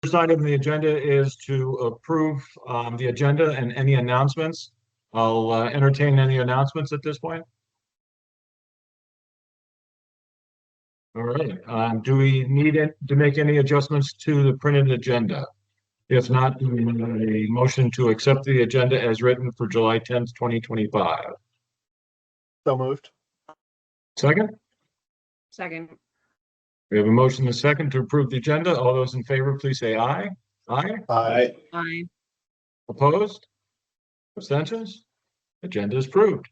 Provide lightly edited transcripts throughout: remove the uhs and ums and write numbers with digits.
First item on the agenda is to approve the agenda and any announcements. I'll entertain any announcements at this point. All right. Do we need to make any adjustments to the printed agenda? If not, we need a motion to accept the agenda as written for July 10th, 2025. So moved. Second? Second. We have a motion and a second to approve the agenda. All those in favor, please say aye. Aye. Aye. Aye. Opposed? Abstentions? Agenda is approved.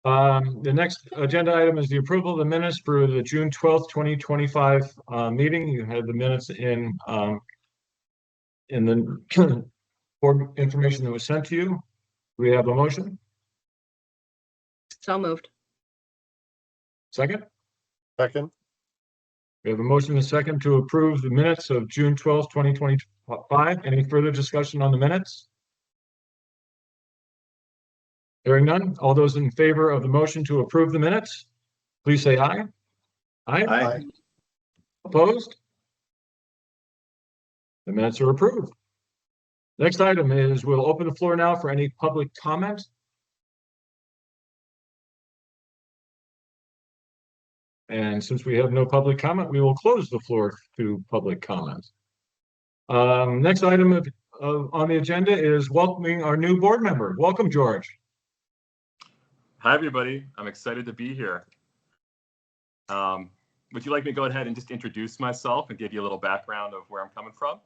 The next agenda item is the approval of the minutes for the June 12th, 2025 meeting. You had the minutes in the board information that was sent to you. Do we have a motion? So moved. Second? Second. We have a motion and a second to approve the minutes of June 12th, 2025. Any further discussion on the minutes? Hearing none. All those in favor of the motion to approve the minutes, please say aye. Aye. Aye. Opposed? The minutes are approved. Next item is we'll open the floor now for any public comment. And since we have no public comment, we will close the floor to public comment. Next item on the agenda is welcoming our new board member. Welcome, George. Hi, everybody. I'm excited to be here. Would you like me to go ahead and just introduce myself and give you a little background of where I'm coming from?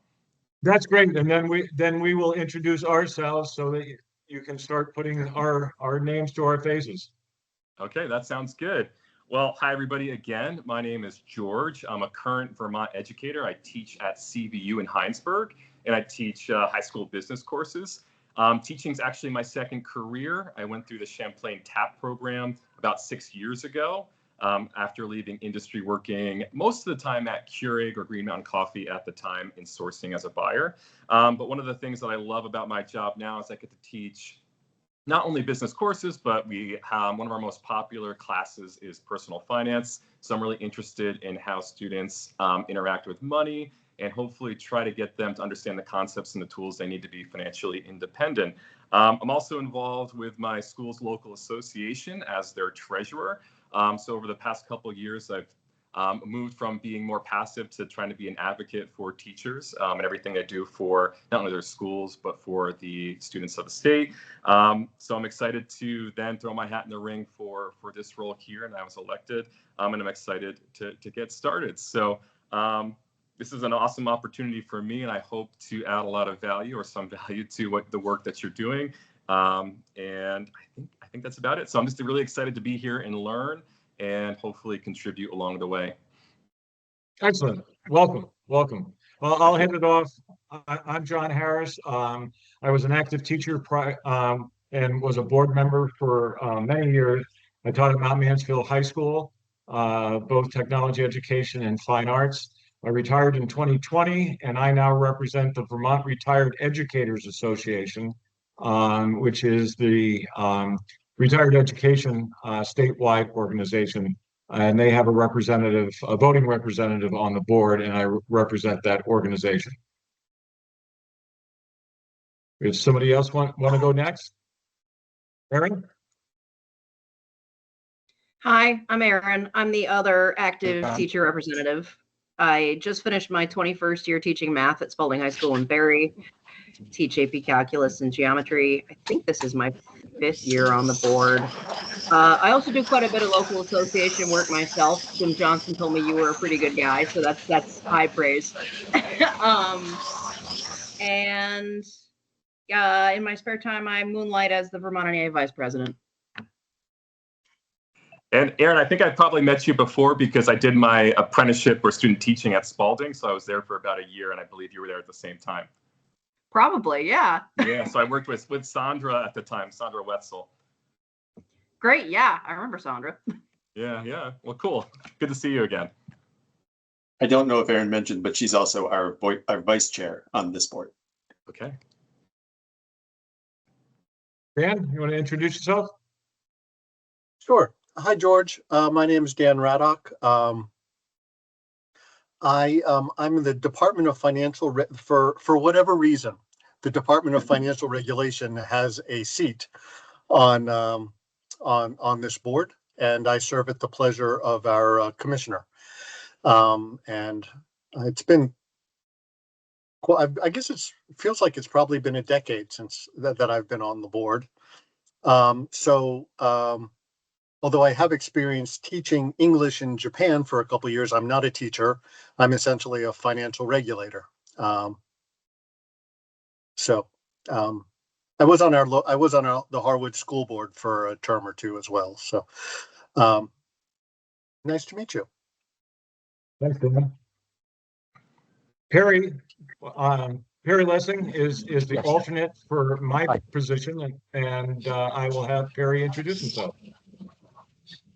That's great. And then we will introduce ourselves so that you can start putting our names to our faces. Okay, that sounds good. Well, hi, everybody. Again, my name is George. I'm a current Vermont educator. I teach at CVU in Heinsberg, and I teach high school business courses. Teaching is actually my second career. I went through the Champlain TAP program about 6 years ago after leaving industry, working most of the time at Keurig or Green Mountain Coffee at the time in sourcing as a buyer. But one of the things that I love about my job now is I get to teach not only business courses, but we have one of our most popular classes is personal finance. So I'm really interested in how students interact with money and hopefully try to get them to understand the concepts and the tools they need to be financially independent. I'm also involved with my school's local association as their treasurer. So over the past couple of years, I've moved from being more passive to trying to be an advocate for teachers and everything they do for not only their schools, but for the students of the state. So I'm excited to then throw my hat in the ring for this role here, and I was elected, and I'm excited to get started. So this is an awesome opportunity for me, and I hope to add a lot of value or some value to the work that you're doing. And I think that's about it. So I'm just really excited to be here and learn and hopefully contribute along the way. Excellent. Welcome. Welcome. Well, I'll hand it off. I'm John Harris. I was an active teacher and was a board member for many years. I taught at Mount Mansfield High School, both technology education and fine arts. I retired in 2020, and I now represent the Vermont Retired Educators Association, which is the retired education statewide organization, and they have a voting representative on the board, and I represent that organization. If somebody else want to go next? Erin? Hi, I'm Erin. I'm the other active teacher representative. I just finished my 21st year teaching math at Spalding High School in Barrie. Teach AP Calculus and Geometry. I think this is my 5th year on the board. I also do quite a bit of local association work myself. Jim Johnson told me you were a pretty good guy, so that's high praise. And in my spare time, I moonlight as the Vermont NEA Vice President. And Erin, I think I probably met you before because I did my apprenticeship or student teaching at Spalding. So I was there for about a year, and I believe you were there at the same time. Probably, yeah. Yeah, so I worked with Sandra at the time, Sandra Wetzel. Great, yeah, I remember Sandra. Yeah. Well, cool. Good to see you again. I don't know if Erin mentioned, but she's also our vice chair on this board. Okay. Dan, you want to introduce yourself? Sure. Hi, George. My name is Dan Raddock. I'm in the Department of Financial for whatever reason, the Department of Financial Regulation has a seat on this board, and I serve at the pleasure of our commissioner. And it's been, I guess it feels like it's probably been a decade since that I've been on the board. Although I have experience teaching English in Japan for a couple of years, I'm not a teacher. I'm essentially a financial regulator. I was on the Harwood School Board for a term or two as well. So nice to meet you. Thanks, Dan. Perry Lessing is the Yes. alternate for my Hi. position, and I will have Perry introduce himself.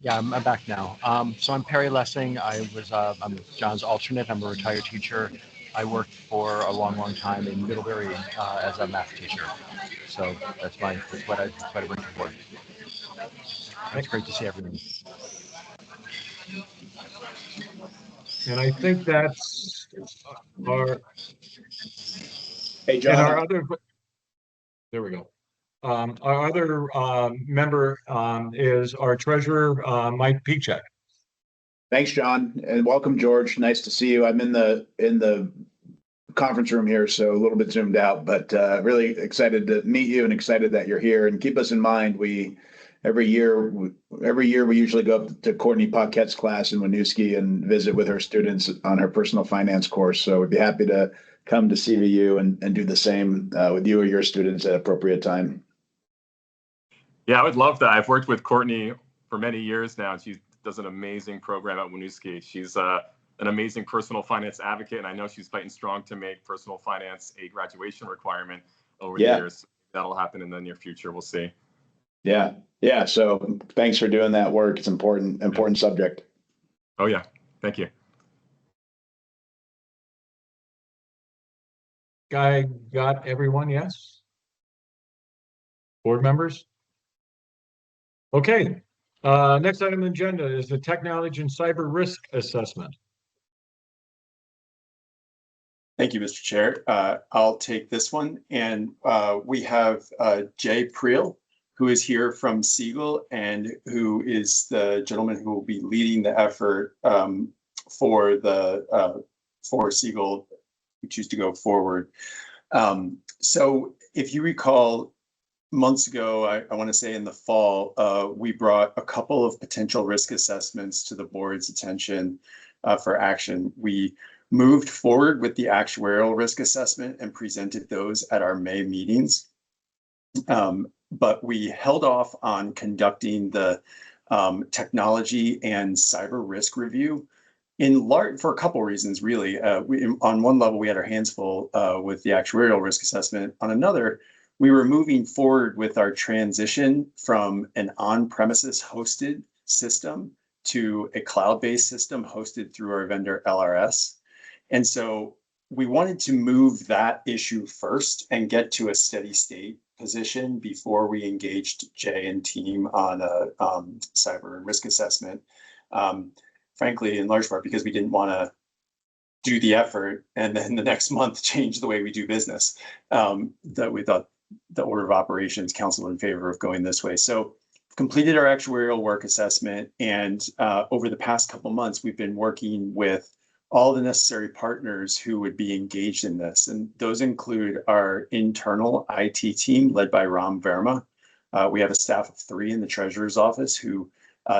Yeah, I'm back now. So I'm Perry Lessing. I'm John's alternate. I'm a retired teacher. I worked for a long, long time in Middlebury as a math teacher. So that's what I bring to board. It's great to see everyone. And I think that's our, Hey, John. and our other, there we go. Our other member is our treasurer, Mike Pichek. Thanks, John, and welcome, George. Nice to see you. I'm in the conference room here, so a little bit zoomed out, but really excited to meet you and excited that you're here. And keep us in mind. Every year we usually go up to Courtney Paquette's class in Winooski and visit with her students on her personal finance course. So we'd be happy to come to CVU and do the same with you or your students at appropriate time. Yeah, I would love that. I've worked with Courtney for many years now, and she does an amazing program at Winooski. She's an amazing personal finance advocate, and I know she's fighting strong to make personal finance a graduation requirement over the years. That'll happen in the near future. We'll see. Yeah. So thanks for doing that work. It's important subject. Oh yeah, thank you. Guy got everyone, yes? Board members? Okay. Next item on the agenda is the technology and cyber risk assessment. Thank you, Mr. Chair. I'll take this one. And we have Jay Priel, who is here from Siegel and who is the gentleman who will be leading the effort for Siegel who choose to go forward. So if you recall, months ago, I want to say in the fall, we brought a couple of potential risk assessments to the board's attention for action. We moved forward with the actuarial risk assessment and presented those at our May meetings. But we held off on conducting the technology and cyber risk review for a couple of reasons, really. On one level, we had our hands full with the actuarial risk assessment. On another, we were moving forward with our transition from an on-premises hosted system to a cloud-based system hosted through our vendor LRS. And so we wanted to move that issue first and get to a steady state position before we engaged Jay and team on a cyber risk assessment. Frankly, in large part because we didn't want to do the effort and then the next month change the way we do business. That we thought the order of operations counseled in favor of going this way. So completed our actuarial work assessment, and over the past couple months, we've been working with all the necessary partners who would be engaged in this. And those include our internal IT team led by Ram Verma. We have a staff of 3 in the treasurer's office who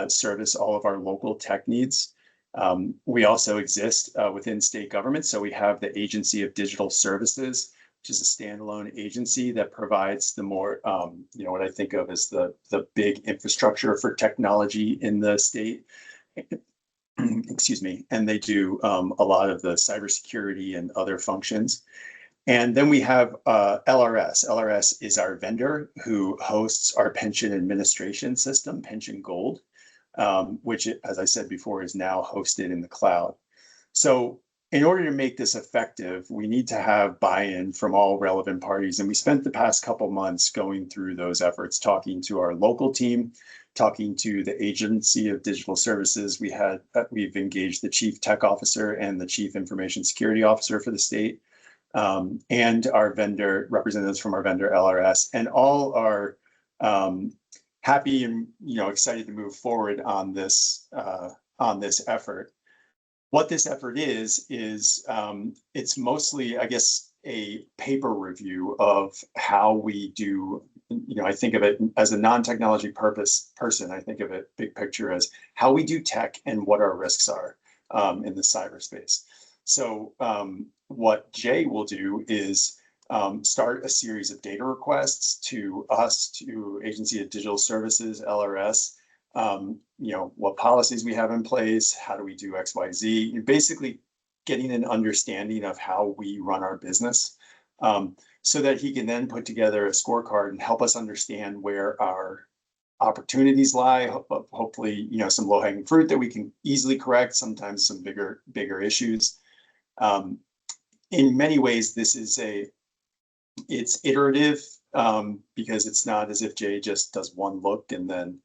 service all of our local tech needs. We also exist within state government. So we have the Agency of Digital Services, which is a standalone agency that provides the more, what I think of as the big infrastructure for technology in the state. Excuse me. And they do a lot of the cybersecurity and other functions. And then we have LRS. LRS is our vendor who hosts our pension administration system, Pension Gold, which, as I said before, is now hosted in the cloud. So in order to make this effective, we need to have buy-in from all relevant parties. And we spent the past couple months going through those efforts, talking to our local team, talking to the Agency of Digital Services. We've engaged the Chief Tech Officer and the Chief Information Security Officer for the state, and our representatives from our vendor LRS, and all are happy and excited to move forward on this effort. What this effort is it's mostly, I guess, a paper review of how we do. I think of it as a non-technology person. I think of it big picture as how we do tech and what our risks are in the cyberspace. So what Jay will do is start a series of data requests to us, to Agency of Digital Services, LRS, what policies we have in place, how do we do X, Y, Z. You're basically getting an understanding of how we run our business, so that he can then put together a scorecard and help us understand where our opportunities lie. Hopefully, some low-hanging fruit that we can easily correct, sometimes some bigger issues. In many ways, it's iterative, because it's not as if Jay just does one look and then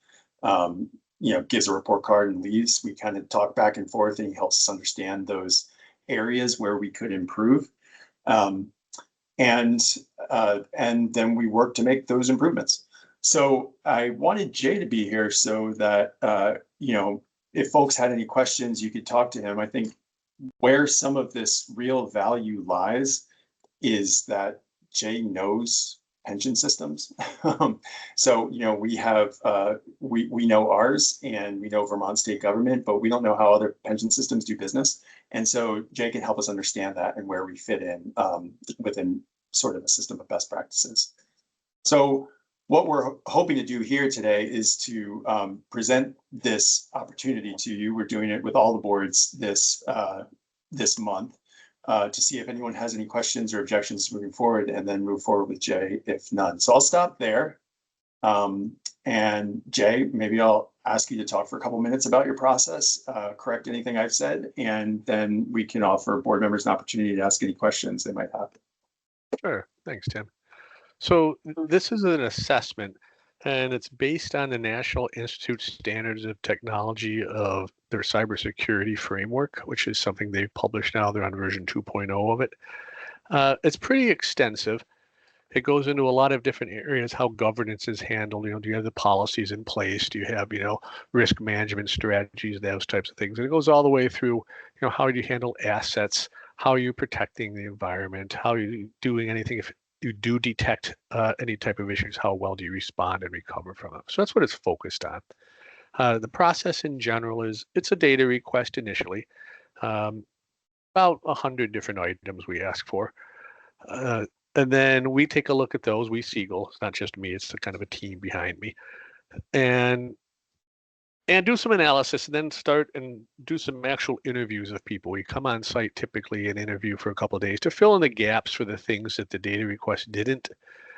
gives a report card and leaves. We kind of talk back and forth, and he helps us understand those areas where we could improve. And then we work to make those improvements. So I wanted Jay to be here so that, if folks had any questions, you could talk to him. I think where some of this real value lies is that Jay knows pension systems. So, we have, we know ours, and we know Vermont state government, but we don't know how other pension systems do business. And so Jay can help us understand that and where we fit in within sort of a system of best practices. So what we're hoping to do here today is to present this opportunity to you. We're doing it with all the boards this month, to see if anyone has any questions or objections moving forward, and then move forward with Jay if none. So I'll stop there. And Jay, maybe I'll ask you to talk for a couple minutes about your process, correct anything I've said, and then we can offer board members an opportunity to ask any questions they might have. Sure. Thanks, Tim. So this is an assessment, and it's based on the National Institute Standards of Technology of their cybersecurity framework, which is something they've published now. They're on version 2.0 of it. It's pretty extensive. It goes into a lot of different areas, how governance is handled. Do you have the policies in place? Do you have, risk management strategies, those types of things? And it goes all the way through, how do you handle assets? How are you protecting the environment? How are you doing anything if you do detect any type of issues? How well do you respond and recover from them? So that's what it's focused on. The process in general is it's a data request initially, about 100 different items we ask for. And then we take a look at those. We Siegel, it's not just me, it's kind of a team behind me, and do some analysis, and then start and do some actual interviews of people. We come on site typically and interview for a couple of days to fill in the gaps for the things that the data request didn't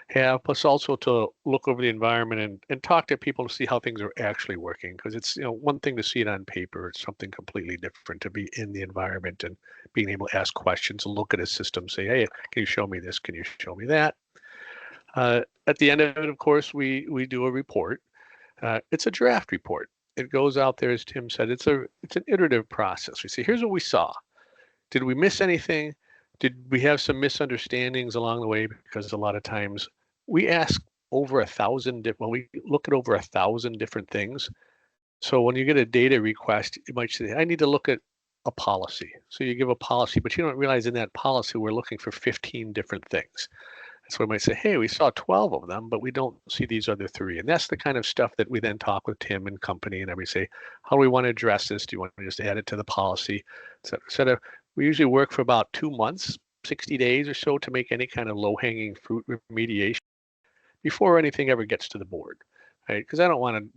have, plus also to look over the environment and talk to people to see how things are actually working. Because it's one thing to see it on paper, it's something completely different to be in the environment and being able to ask questions, look at a system, say, hey, can you show me this? Can you show me that? At the end of it, of course, we do a report. It's a draft report. It goes out there, as Tim said, it's an iterative process. We say, here's what we saw. Did we miss anything? Did we have some misunderstandings along the way? Because a lot of times we ask over 1,000, we look at over 1,000 different things. So when you get a data request, you might say, I need to look at a policy. So you give a policy, but you don't realize in that policy, we're looking for 15 different things. So we might say, hey, we saw 12 of them, but we don't see these other 3. And that's the kind of stuff that we then talk with Tim and company, and we say, how do we want to address this? Do you want to just add it to the policy, et cetera, et cetera? We usually work for about 2 months, 60 days or so, to make any kind of low-hanging fruit remediation before anything ever gets to the board, right? Because I don't want to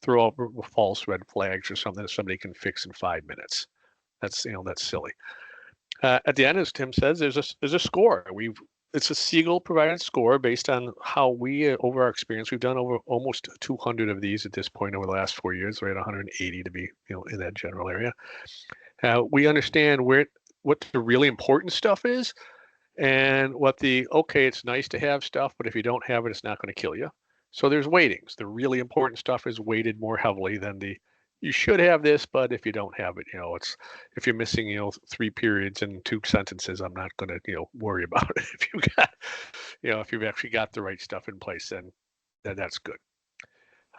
throw up false red flags or something that somebody can fix in 5 minutes. That's that's silly. At the end, as Tim says, there's a score. It's a Siegel provided score based on how we, over our experience, we've done over almost 200 of these at this point over the last 4 years. We're at 180 to be, in that general area. We understand what the really important stuff is, and what it's nice to have stuff, but if you don't have it, it's not going to kill you. So there's weightings. The really important stuff is weighted more heavily than the you should have this, but if you don't have it, it's if you're missing, 3 periods and 2 sentences, I'm not going to, worry about it. If you got, if you've actually got the right stuff in place, then that's good.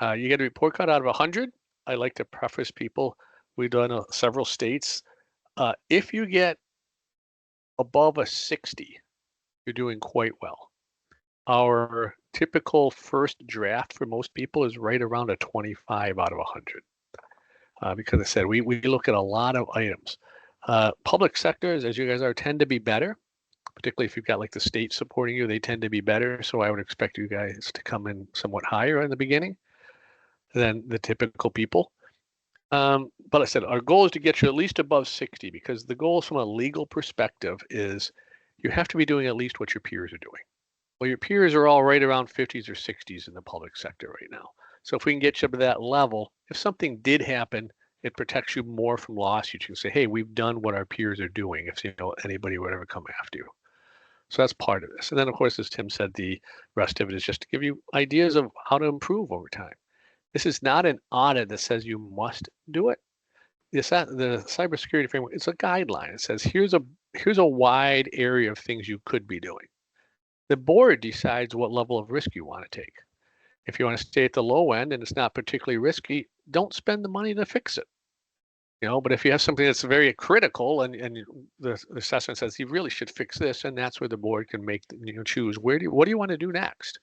You get a report card out of 100. I like to preface people. We've done several states. If you get above a 60, you're doing quite well. Our typical first draft for most people is right around a 25 out of 100. Because I said, we look at a lot of items. Public sectors, as you guys are, tend to be better, particularly if you've got like the state supporting you, they tend to be better. So I would expect you guys to come in somewhat higher in the beginning than the typical people. But I said, our goal is to get you at least above 60, because the goal from a legal perspective is you have to be doing at least what your peers are doing. Well, your peers are all right around 50s or 60s in the public sector right now. So if we can get you up to that level, if something did happen, it protects you more from lawsuits. You can say, hey, we've done what our peers are doing if anybody would ever come after you. So that's part of this. And then, of course, as Tim said, the rest of it is just to give you ideas of how to improve over time. This is not an audit that says you must do it. The cybersecurity framework, it's a guideline. It says here's a wide area of things you could be doing. The board decides what level of risk you want to take. If you want to stay at the low end and it's not particularly risky, don't spend the money to fix it. But if you have something that's very critical and the assessment says you really should fix this, and that's where the board can make choose what do you want to do next.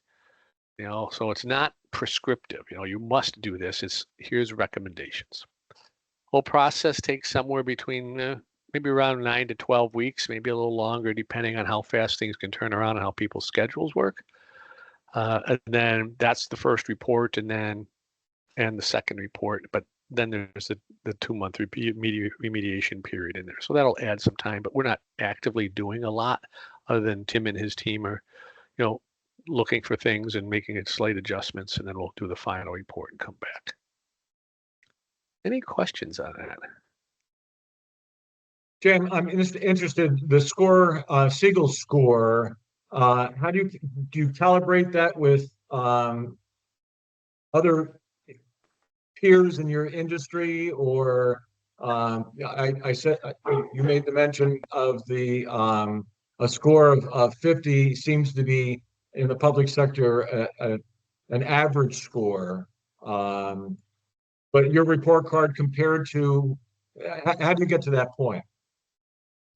So it's not prescriptive. You must do this. Here's recommendations. Whole process takes somewhere between maybe around 9 to 12 weeks, maybe a little longer, depending on how fast things can turn around and how people's schedules work. And then that's the first report, and the second report. But then there's the 2-month remediation period in there. So that'll add some time, but we're not actively doing a lot other than Tim and his team are, looking for things and making slight adjustments, and then we'll do the final report and come back. Any questions on that? Jim, I'm interested, the score, Siegel score, how do you calibrate that with other peers in your industry, or I said you made the mention of the a score of 50 seems to be in the public sector an average score, but your report card compared to how do you get to that point?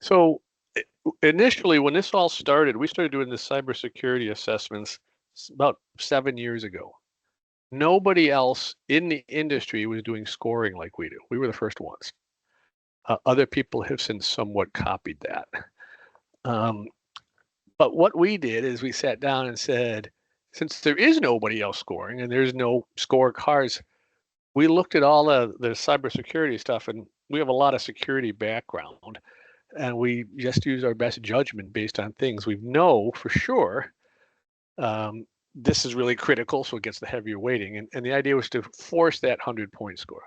So initially, when this all started, we started doing the cybersecurity assessments about 7 years ago. Nobody else in the industry was doing scoring like we do. We were the first ones. Other people have since somewhat copied that. But what we did is we sat down and said, since there is nobody else scoring and there's no scorecards, we looked at all the cybersecurity stuff, and we have a lot of security background, and we just use our best judgment based on things we know for sure. This is really critical, so it gets the heavier weighting. And the idea was to force that 100-point score.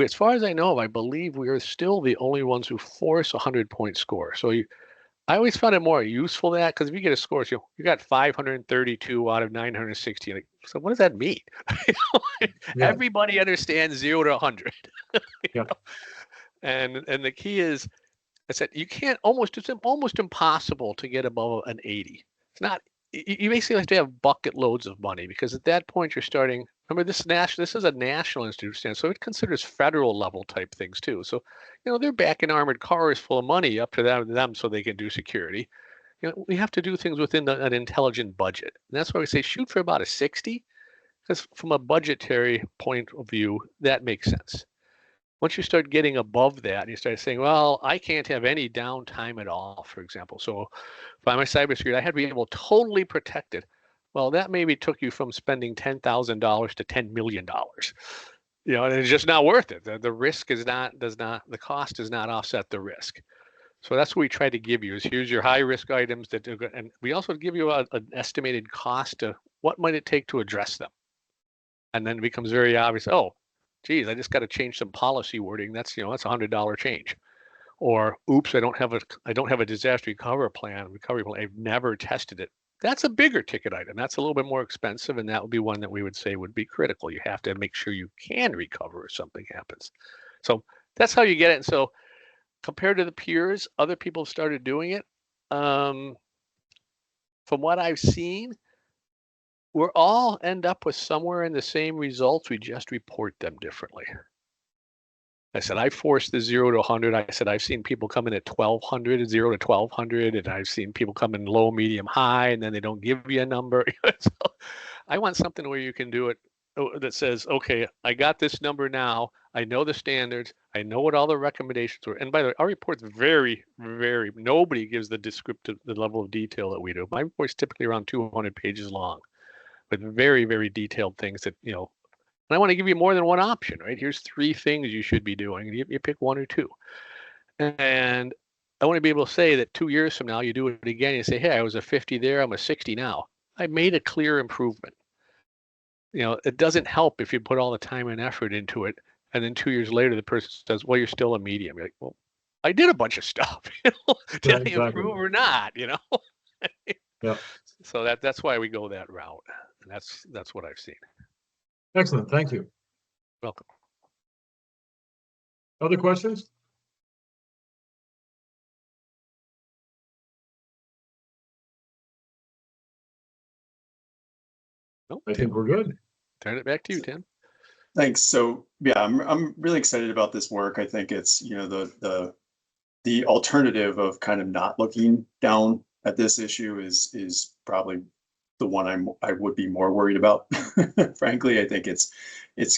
As far as I know, I believe we are still the only ones who force a 100-point score. So I always found it more useful that, because if you get a score, you got 532 out of 960. So what does that mean? Yeah. Everybody understands 0 to 100. Yeah. And the key is, I said, it's almost impossible to get above an 80. It's not. You basically have to have bucket loads of money, because at that point you're starting. Remember, this is a national institute standard, so it considers federal level type things too. So, they're backing armored cars full of money up to them so they can do security. We have to do things within an intelligent budget, and that's why we say shoot for about a 60, because from a budgetary point of view, that makes sense. Once you start getting above that, and you start saying, well, I can't have any downtime at all, for example. So if I'm a cybersecurity, I had to be able to totally protect it. Well, that maybe took you from spending $10,000 to $10 million. And it's just not worth it. The risk the cost does not offset the risk. So that's what we try to give you is here's your high risk items and we also give you an estimated cost to what might it take to address them. And then it becomes very obvious, oh, geez, I just got to change some policy wording. That's $100 change. Or oops, I don't have a disaster recovery plan. I've never tested it. That's a bigger ticket item. That's a little bit more expensive, and that would be one that we would say would be critical. You have to make sure you can recover if something happens. So that's how you get it. And so compared to the peers, other people have started doing it. From what I've seen, we're all end up with somewhere in the same results. We just report them differently. I said, I forced the 0 to 100. I said, I've seen people come in at 1200, 0 to 1200, and I've seen people come in low, medium, high, and then they don't give you a number. So I want something where you can do it that says, okay, I got this number now. I know the standards. I know what all the recommendations were. And by the way, our report's very, very, nobody gives the level of detail that we do. My report's typically around 200 pages long, with very, very detailed things that, and I want to give you more than one option, right? Here's 3 things you should be doing. You pick 1 or 2. And I want to be able to say that 2 years from now, you do it again. You say, hey, I was a 50 there. I'm a 60 now. I made a clear improvement. It doesn't help if you put all the time and effort into it. And then 2 years later, the person says, well, you're still a medium. You're like, well, I did a bunch of stuff. Did I improve or not? Yeah. So that's why we go that route. And that's what I've seen. Excellent. Thank you. Welcome. Other questions? Nope, I think we're good. Turn it back to you, Tim. Thanks. So yeah, I'm really excited about this work. I think it's, the alternative of kind of not looking down at this issue is probably the one I would be more worried about. Frankly, I think it's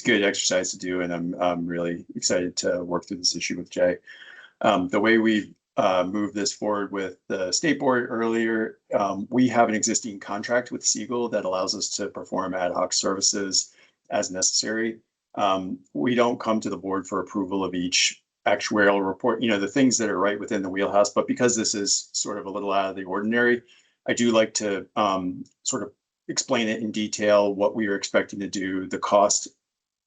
good exercise to do, and I'm really excited to work through this issue with Jay. The way we moved this forward with the state board earlier, we have an existing contract with Siegel that allows us to perform ad hoc services as necessary. We don't come to the board for approval of each actuarial report, the things that are right within the wheelhouse, but because this is sort of a little out of the ordinary, I do like to sort of explain it in detail, what we are expecting to do. The cost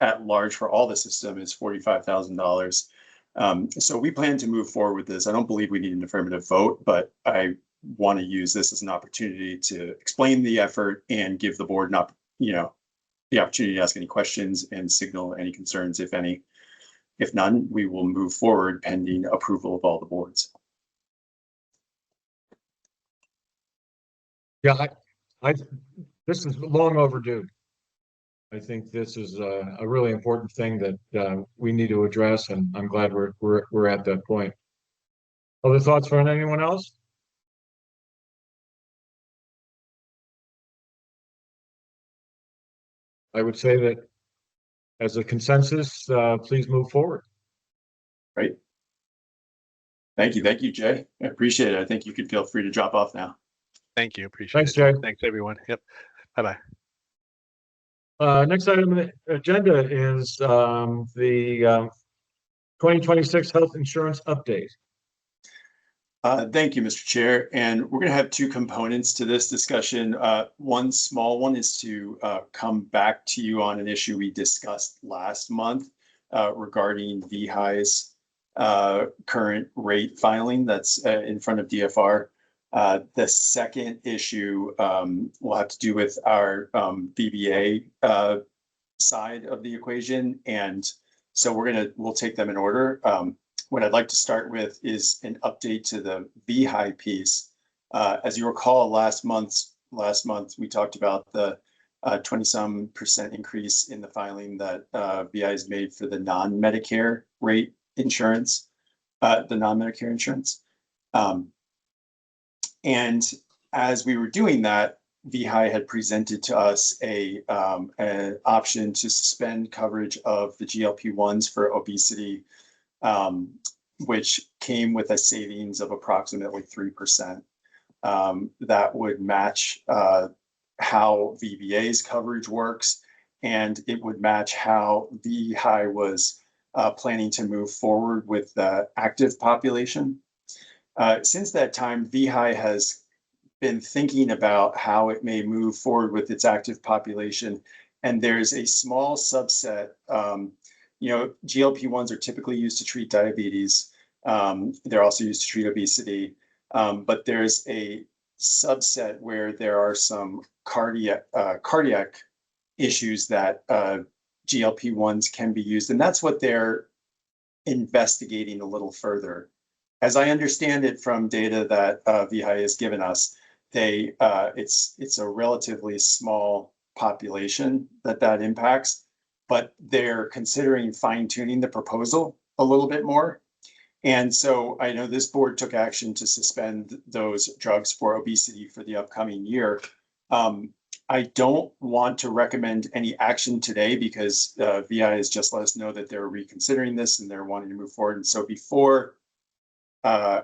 at large for all the system is $45,000. So we plan to move forward with this. I don't believe we need an affirmative vote, but I want to use this as an opportunity to explain the effort and give the board the opportunity to ask any questions and signal any concerns, if any. If none, we will move forward pending approval of all the boards. Yeah, this is long overdue. I think this is a really important thing that we need to address, and I'm glad we're at that point. Other thoughts from anyone else? I would say that as a consensus, please move forward. Great. Thank you, Jay. I appreciate it. I think you can feel free to drop off now. Thank you. Appreciate Thanks, it. Jay. Thanks, everyone. Yep. Bye-bye. Next item on the agenda is the 2026 health insurance update. Thank you, Mr. Chair. And we're going to have 2 components to this discussion. One small one is to come back to you on an issue we discussed last month regarding VHI's current rate filing that's in front of DFR. The second issue will have to do with our VBA side of the equation. And so we'll take them in order. What I'd like to start with is an update to the VHI piece. As you recall, last month we talked about the 20-some% increase in the filing that VI has made for the non-Medicare rate insurance, the non-Medicare insurance. And as we were doing that, VHI had presented to us an option to suspend coverage of the GLP-1s for obesity, which came with a savings of approximately 3%. That would match how VBA's coverage works, and it would match how VHI was planning to move forward with the active population. Since that time, VHI has been thinking about how it may move forward with its active population, and there's a small subset. GLP-1s are typically used to treat diabetes. They're also used to treat obesity, but there's a subset where there are some cardiac issues that GLP-1s can be used, and that's what they're investigating a little further. As I understand it from data that VHI has given us, it's a relatively small population that impacts, but they're considering fine-tuning the proposal a little bit more. And so I know this board took action to suspend those drugs for obesity for the upcoming year. I don't want to recommend any action today because VI has just let us know that they're reconsidering this and they're wanting to move forward. And so before I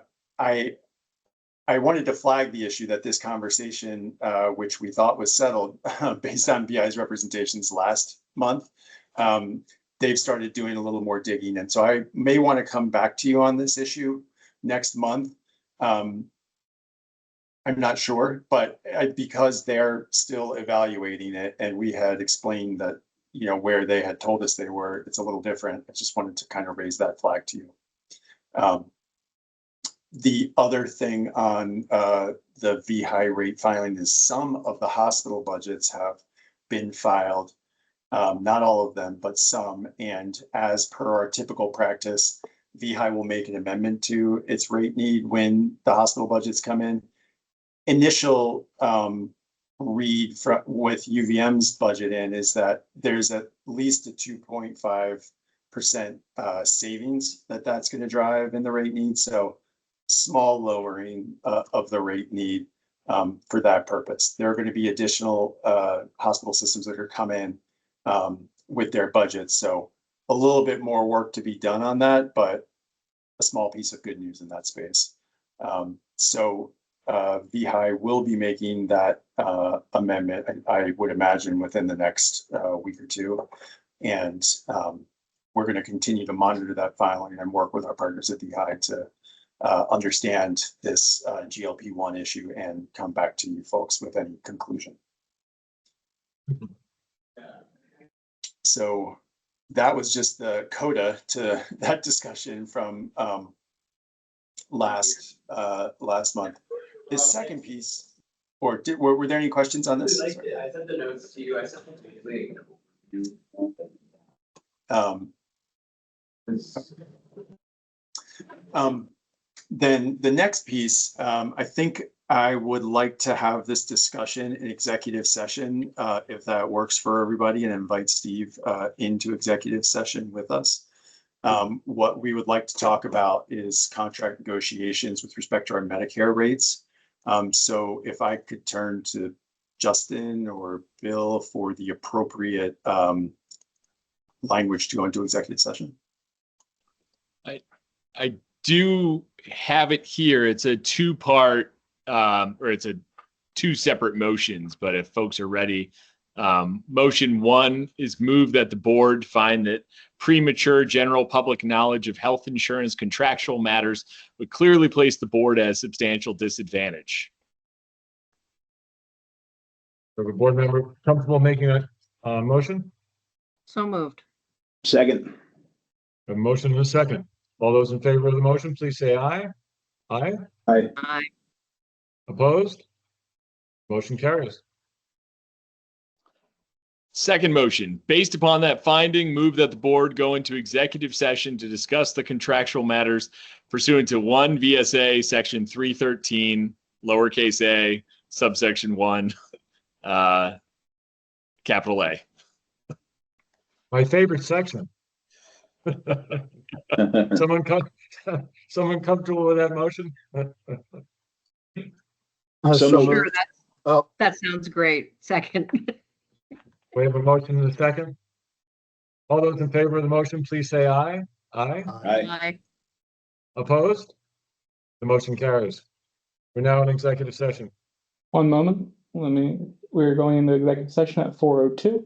wanted to flag the issue that this conversation, which we thought was settled based on VI's representations last month, they've started doing a little more digging. And so I may want to come back to you on this issue next month. I'm not sure, but because they're still evaluating it and we had explained that, you know, where they had told us they were, it's a little different. I just wanted to kind of raise that flag to you. The other thing on the VHI rate filing is some of the hospital budgets have been filed. Not all of them, but some. And as per our typical practice, VHI will make an amendment to its rate need when the hospital budgets come in. Initial read with UVM's budget in is that there's at least a 2.5% savings that's going to drive in the rate need. So small lowering of the rate need for that purpose. There are going to be additional hospital systems that are come in with their budgets. So a little bit more work to be done on that, but a small piece of good news in that space. So VHI will be making that amendment, I would imagine, within the next week or two. And we're going to continue to monitor that filing and work with our partners at VHI to understand this GLP-1 issue and come back to you folks with any conclusion. So that was just the coda to that discussion from last month. His second piece, or were there any questions on this? I sent the notes to you. I sent them to Then the next piece, I think I would like to have this discussion in executive session, if that works for everybody, and invite Steve into executive session with us. What we would like to talk about is contract negotiations with respect to our Medicare rates. So if I could turn to Justin or Bill for the appropriate language to go into executive session. I do have it here. It's a two-part, or it's two separate motions, but if folks are ready, motion one is move that the board find that premature general public knowledge of health insurance contractual matters would clearly place the board at a substantial disadvantage. So the board member comfortable making a motion? So moved. Second. A motion and a second. All those in favor of the motion, please say aye. Aye. Aye. Aye. Opposed? Motion carries. Second motion, based upon that finding, move that the board go into executive session to discuss the contractual matters pursuant to 1 VSA section 313, lowercase a, subsection 1, capital A. My favorite section. Someone comfortable with that motion? Sure, that sounds great. Second. We have a motion and a second. All those in favor of the motion, please say aye. Aye. Aye. Opposed? The motion carries. We're now in executive session. One moment. We're going into executive session at 4:02.